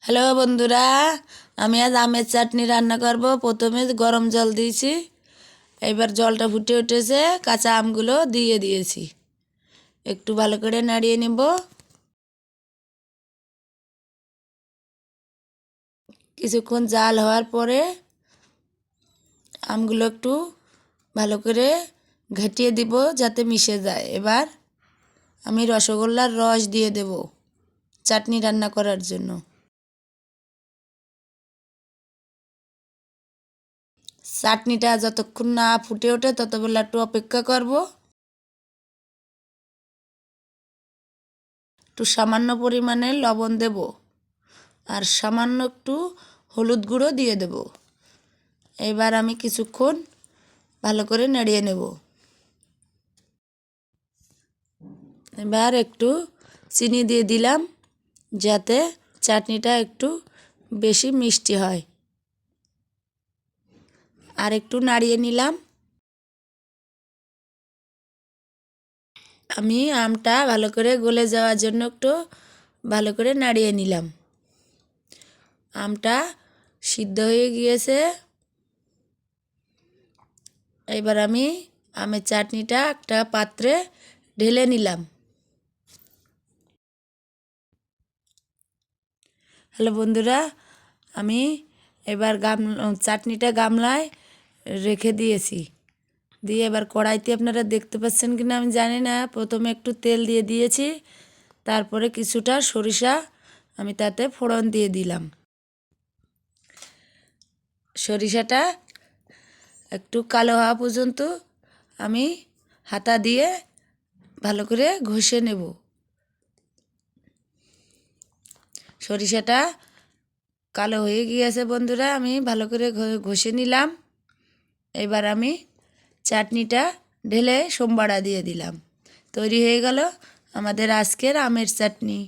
Hello বন্ধুরা, আমি আজ আমের চাটনি রান্না করব। প্রথমে গরম জল দিয়েছি, এবার জলটা ফুটে উঠেছে, কাঁচা আমগুলো দিয়ে দিয়েছি। একটু ভালো করে নাড়িয়ে নেব। কিছুক্ষণ জাল হওয়ার পরে আমগুলো একটু ভালো করে ঘেটিয়ে দিব যাতে মিশে যায়। এবার আমি রসগোল্লার রস দিয়ে দেব চাটনি রান্না করার জন্য। চাটনিটা যতক্ষণ না ফুটে ওঠে ততবেলা একটু অপেক্ষা করব। একটু সামান্য পরিমাণে লবণ দেব আর সামান্য একটু হলুদ গুঁড়ো দিয়ে দেব। এবার আমি কিছুক্ষণ ভালো করে নাড়িয়ে নেব। এবার একটু চিনি দিয়ে দিলাম যাতে চাটনিটা একটু বেশি মিষ্টি হয়। আর একটু নাড়িয়ে নিলাম। আমি আমটা ভালো করে গলে যাওয়ার জন্য একটু ভালো করে নাড়িয়ে নিলাম। আমটা সিদ্ধ হয়ে গিয়েছে। এবার আমি আমের চাটনিটা একটা পাত্রে ঢেলে নিলাম। হ্যালো বন্ধুরা, আমি এবার চাটনিটা গামলায় রেখে দিয়েছি। দিয়ে এবার কড়াইতে আপনারা দেখতে পাচ্ছেন কি না আমি জানি না, প্রথমে একটু তেল দিয়ে দিয়েছি, তারপরে কিছুটা সরিষা আমি তাতে ফোড়ন দিয়ে দিলাম। সরিষাটা একটু কালো হওয়া পর্যন্ত আমি হাতা দিয়ে ভালো করে ঘষে নেব। সরিষাটা কালো হয়ে গিয়েছে বন্ধুরা, আমি ভালো করে ঘষে নিলাম। এবার আমি চাটনিটা ঢেলে সোমবাড়া দিয়ে দিলাম। তৈরি হয়ে গেল আমাদের আজকের আমের চাটনি।